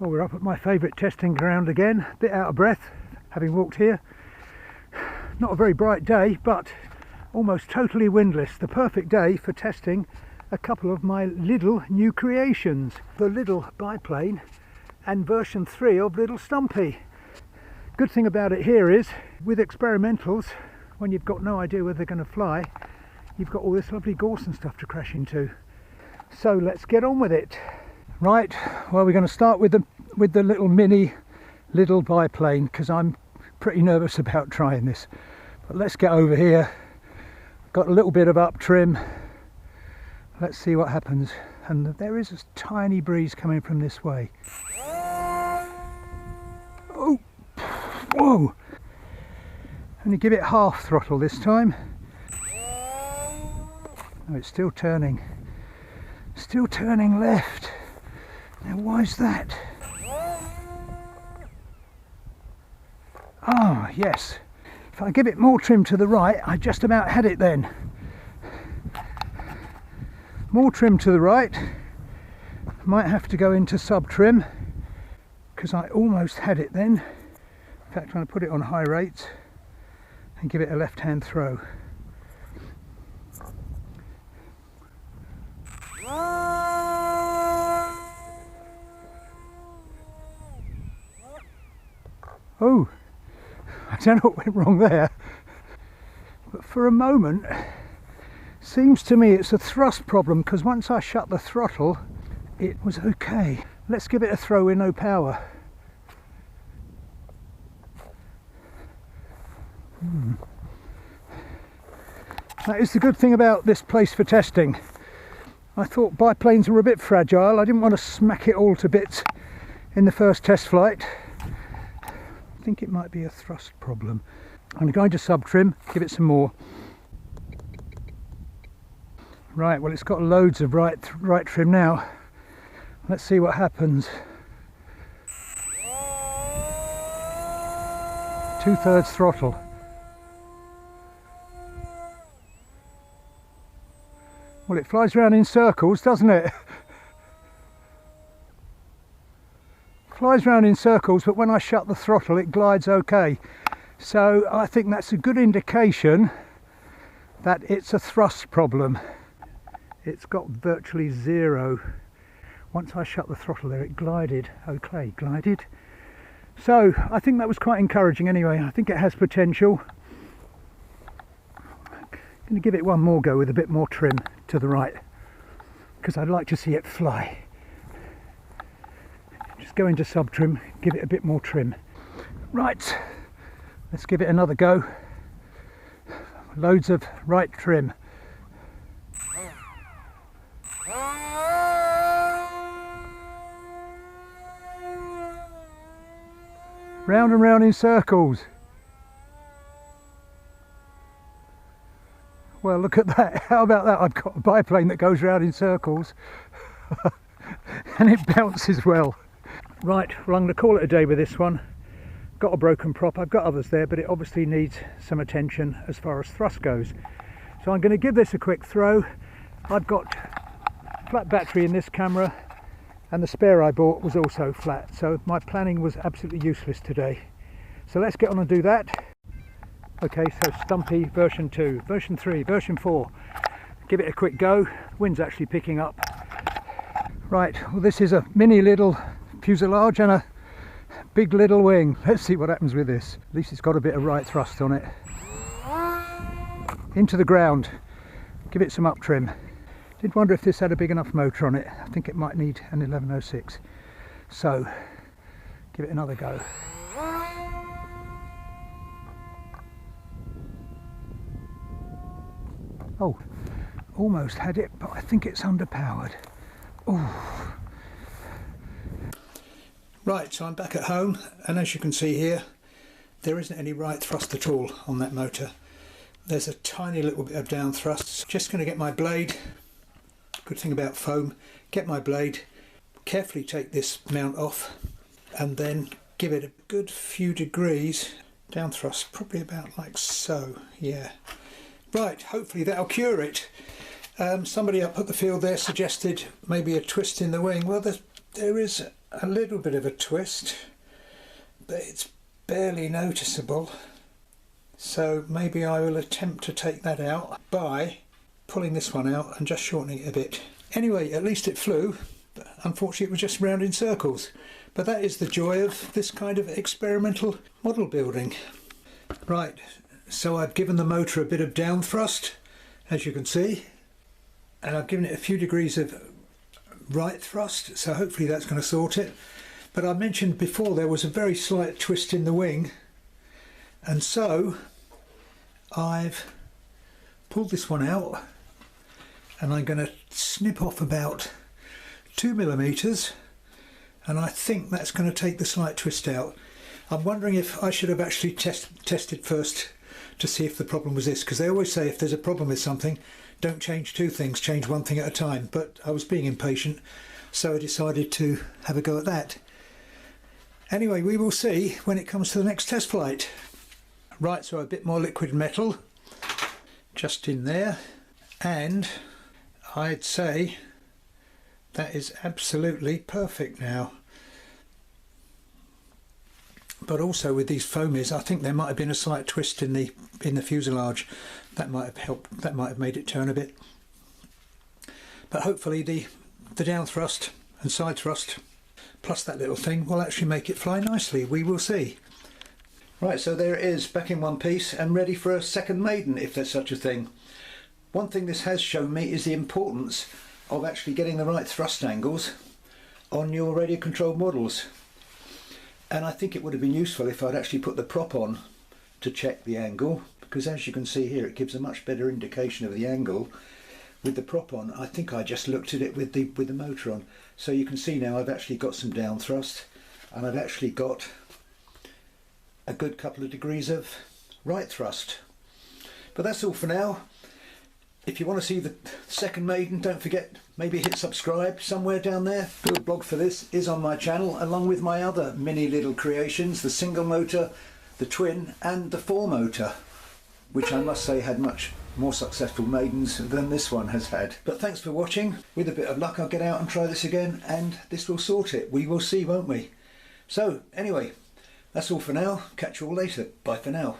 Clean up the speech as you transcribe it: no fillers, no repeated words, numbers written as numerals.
Well, we're up at my favourite testing ground again, a bit out of breath having walked here. Not a very bright day, but almost totally windless. The perfect day for testing a couple of my Lidl new creations. The Lidl Biplane and version 3 of Lidl Stumpy. Good thing about it here is, with experimentals, when you've got no idea whether they're going to fly, you've got all this lovely gorse and stuff to crash into. So let's get on with it. Right, well, we're going to start with the little mini Lidl Biplane because I'm pretty nervous about trying this. But let's get over here. Got a little bit of up trim. Let's see what happens. And there is a tiny breeze coming from this way. Oh, whoa! Only give it half throttle this time. Oh, it's still turning. Still turning left. Now, why is that? Ah, yes. If I give it more trim to the right, I just about had it then. More trim to the right. Might have to go into sub trim because I almost had it then. In fact, I'm going to put it on high rates and give it a left-hand throw. Oh, I don't know what went wrong there, but for a moment, seems to me it's a thrust problem because once I shut the throttle, it was okay. Let's give it a throw with no power. That is the good thing about this place for testing. I thought biplanes were a bit fragile. I didn't want to smack it all to bits in the first test flight. I think it might be a thrust problem. I'm going to sub trim, give it some more. Right, well, it's got loads of right trim now. Let's see what happens. 2/3 throttle. Well, it flies around in circles, doesn't it? Flies around in circles, but when I shut the throttle it glides okay. So I think that's a good indication that it's a thrust problem. It's got virtually zero. Once I shut the throttle there it glided. Okay, glided. So I think that was quite encouraging anyway. I think it has potential. I'm going to give it one more go with a bit more trim to the right because I'd like to see it fly. Go into sub trim, give it a bit more trim. Right, let's give it another go. Loads of right trim. Round and round in circles. Well, look at that. How about that? I've got a biplane that goes round in circles and it bounces well. Right, well, I'm going to call it a day with this one. Got a broken prop, I've got others there, but it obviously needs some attention as far as thrust goes. So I'm going to give this a quick throw. I've got flat battery in this camera and the spare I bought was also flat, so my planning was absolutely useless today. So let's get on and do that. Okay, so Stumpy version 2, version 3, version 4. Give it a quick go. Wind's actually picking up. Right, well, this is a mini Lidl fuselage and a big Lidl wing. Let's see what happens with this. At least it's got a bit of right thrust on it. Into the ground. Give it some up trim. Did wonder if this had a big enough motor on it. I think it might need an 1106. So give it another go. Oh, almost had it, but I think it's underpowered. Oh. Right, so I'm back at home, and as you can see here, there isn't any right thrust at all on that motor. There's a tiny little bit of down thrust. Just going to get my blade. Good thing about foam, get my blade, carefully take this mount off, and then give it a good few degrees down thrust, probably about like so. Yeah. Right, hopefully that'll cure it. Somebody up at the field there suggested maybe a twist in the wing. Well, there is a little bit of a twist, but it's barely noticeable. So maybe I will attempt to take that out by pulling this one out and just shortening it a bit. Anyway, at least it flew. Unfortunately, it was just round in circles. But that is the joy of this kind of experimental model building. Right, so I've given the motor a bit of down thrust, as you can see, and I've given it a few degrees of right thrust, so hopefully that's going to sort it. But I mentioned before there was a very slight twist in the wing, and so I've pulled this one out and I'm going to snip off about 2 millimeters, and I think that's going to take the slight twist out. I'm wondering if I should have actually tested first to see if the problem was this, because they always say if there's a problem with something, don't change two things, change one thing at a time. But I was being impatient, so I decided to have a go at that. Anyway, we will see when it comes to the next test flight. Right, so a bit more liquid metal just in there, and I'd say that is absolutely perfect now. But also with these foamies, I think there might have been a slight twist in the fuselage. That might have helped. That might have made it turn a bit. But hopefully the down thrust and side thrust plus that little thing will actually make it fly nicely. We will see. Right, so there it is, back in one piece and ready for a second maiden, if there's such a thing. One thing this has shown me is the importance of actually getting the right thrust angles on your radio controlled models. And I think it would have been useful if I'd actually put the prop on to check the angle, because as you can see here it gives a much better indication of the angle with the prop on. I think I just looked at it with the motor on. So you can see now I've actually got some down thrust, and I've actually got a good couple of degrees of right thrust. But that's all for now. If you want to see the second maiden, don't forget, maybe hit subscribe somewhere down there. Build blog for this is on my channel, along with my other mini little creations, the single motor, the twin and the 4 motor, which I must say had much more successful maidens than this one has had. But thanks for watching. With a bit of luck I'll get out and try this again and this will sort it. We will see, won't we? So anyway, that's all for now. Catch you all later. Bye for now.